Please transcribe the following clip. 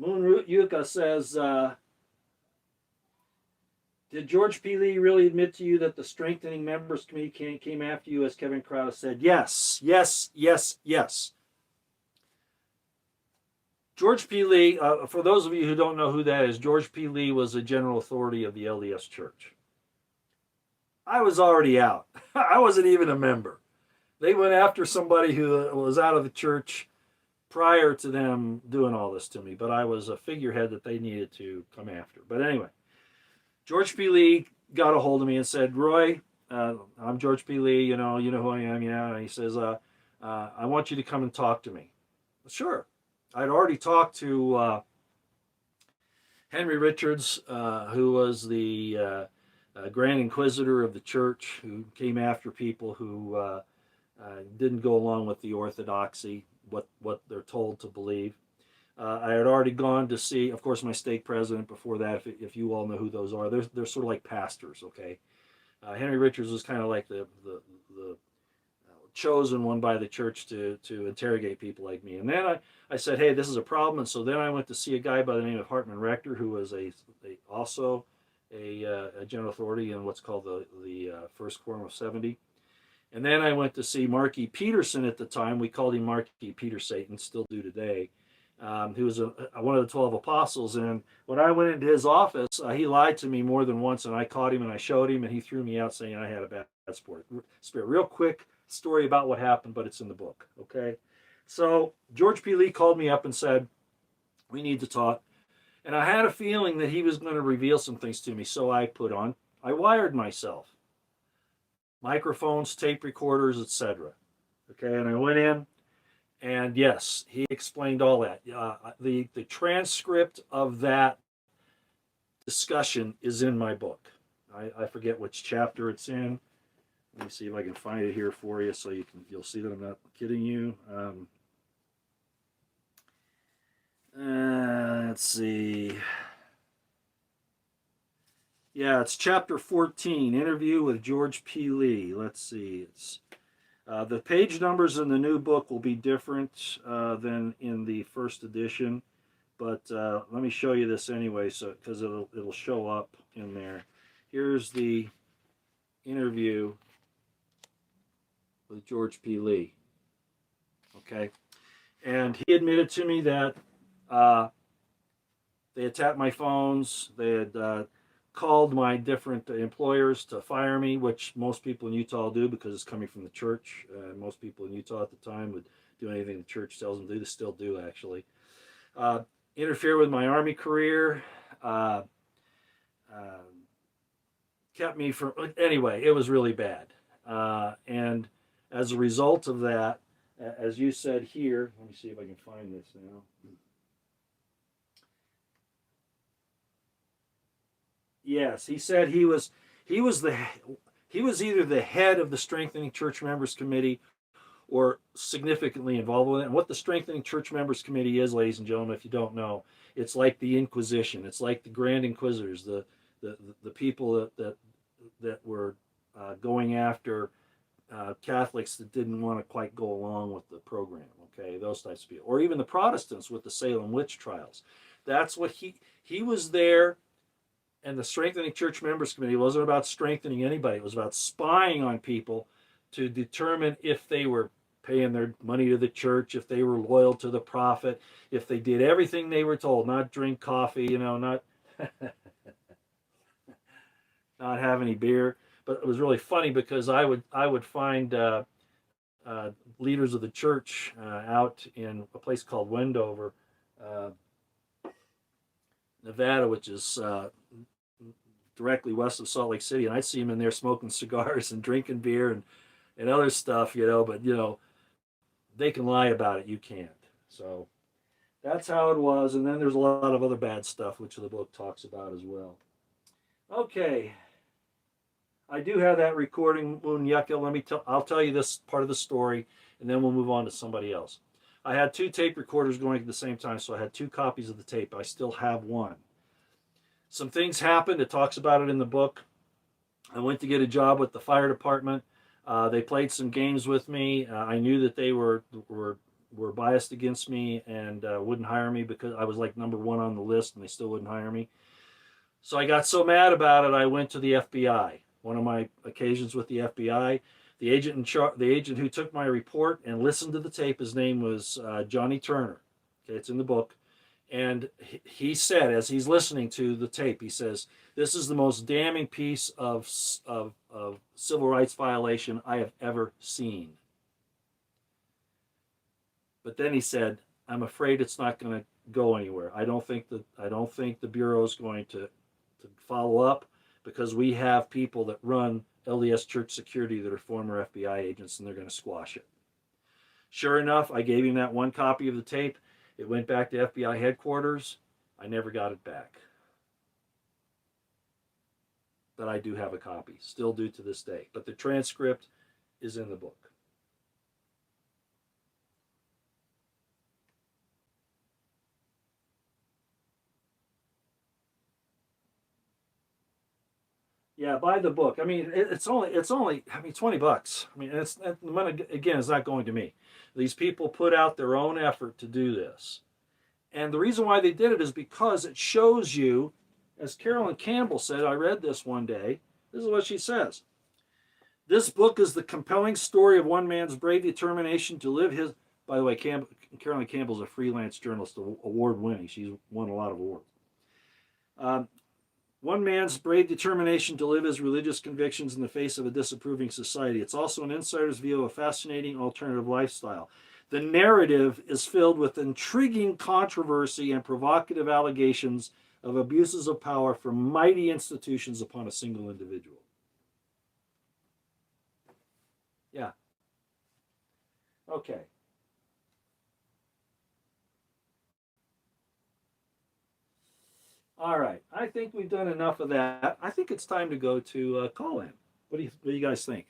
Moon Yuka says, did George P. Lee really admit to you that the strengthening members committee came after you, as Kevin Crowder said? Yes, yes, yes, yes. George P. Lee, for those of you who don't know who that is, George P. Lee was a general authority of the LDS Church. I was already out. I wasn't even a member. They went after somebody who was out of the church prior to them doing all this to me, but I was a figurehead that they needed to come after. But anyway, George P. Lee got a hold of me and said, Roy, I'm George P. Lee, you know who I am, yeah. And he says, I want you to come and talk to me. Sure. I'd already talked to Henry Richards, who was the Grand Inquisitor of the church, who came after people who didn't go along with the orthodoxy, what they're told to believe. I had already gone to see, of course, my stake president before that, if you all know who those are. They're sort of like pastors, okay? Henry Richards was kind of like the chosen one by the church to interrogate people like me. And then I said, hey, this is a problem. And so then I went to see a guy by the name of Hartman Rector, who was also a general authority in what's called the First Quorum of 70. And then I went to see Marky Peterson at the time. We called him Marky Peter Satan, still do today. He was one of the 12 apostles. And when I went into his office, he lied to me more than once. And I caught him and I showed him, and he threw me out saying I had a bad spirit. Real quick story about what happened, but it's in the book. Okay. So George P. Lee called me up and said, we need to talk. And I had a feeling that he was going to reveal some things to me. So I wired myself. Microphones, tape recorders, etc. Okay, and I went in, and yes, he explained all that. The transcript of that discussion is in my book. I forget which chapter it's in. Let me see if I can find it here for you, so you'll see that I'm not kidding you. Let's see. Yeah, it's chapter 14, interview with George P. Lee. Let's see. It's the page numbers in the new book will be different than in the first edition, but let me show you this anyway, so because it'll show up in there. Here's the interview with George P. Lee. Okay, and he admitted to me that they had tapped my phones. They had called my different employers to fire me, which most people in Utah do because it's coming from the church. Most people in Utah at the time would do anything the church tells them to do. They still do, actually. Interfere with my Army career. Kept me from... Anyway, it was really bad. And as a result of that, as you said here, let me see if I can find this now. Yes, he said he was either the head of the Strengthening Church Members Committee or significantly involved with it. And what the Strengthening Church Members Committee is, ladies and gentlemen, if you don't know, it's like the Inquisition. It's like the Grand Inquisitors, the people that were going after Catholics that didn't want to quite go along with the program. Okay, those types of people, or even the Protestants with the Salem witch trials. That's what he was there. And the Strengthening Church Members Committee wasn't about strengthening anybody. It was about spying on people to determine if they were paying their money to the church, if they were loyal to the prophet, if they did everything they were told, not drink coffee, not not have any beer. But it was really funny because I would find leaders of the church out in a place called Wendover, Nevada, which is directly west of Salt Lake City, and I'd see them in there smoking cigars and drinking beer and other stuff, but they can lie about it, you can't. So that's how it was. And then there's a lot of other bad stuff which the book talks about as well. Okay, I do have that recording, Moon Yucca. I'll tell you this part of the story, and then we'll move on to somebody else. I had 2 tape recorders going at the same time, so I had 2 copies of the tape. I still have one. Some things happened. It talks about it in the book. I went to get a job with the fire department. They played some games with me. I knew that they were were biased against me and wouldn't hire me because I was like number one on the list, and they still wouldn't hire me. So I got so mad about it, I went to the FBI. One of my occasions with the FBI, the agent who took my report and listened to the tape, his name was Johnny Turner. Okay, it's in the book. And he said, as he's listening to the tape, he says, "This is the most damning piece of civil rights violation I have ever seen." But then he said, "I'm afraid it's not going to go anywhere. I don't think the Bureau is going to follow up, because we have people that run LDS Church security that are former FBI agents, and they're going to squash it." Sure enough, I gave him that one copy of the tape. It went back to FBI headquarters. I never got it back. But I do have a copy, still do to this day. But the transcript is in the book. Yeah, buy the book. I mean, it's only I mean, $20. I mean, the money again is not going to me. These people put out their own effort to do this. And the reason why they did it is because it shows you, as Carolyn Campbell said, I read this one day. This is what she says. "This book is the compelling story of one man's brave determination to live his," by the way, Carolyn Campbell's a freelance journalist, award winning. She's won a lot of awards. "One man's brave determination to live his religious convictions in the face of a disapproving society. It's also an insider's view of a fascinating alternative lifestyle. The narrative is filled with intriguing controversy and provocative allegations of abuses of power from mighty institutions upon a single individual." Yeah. Okay. All right. I think we've done enough of that. I think it's time to go to call in. What do you guys think?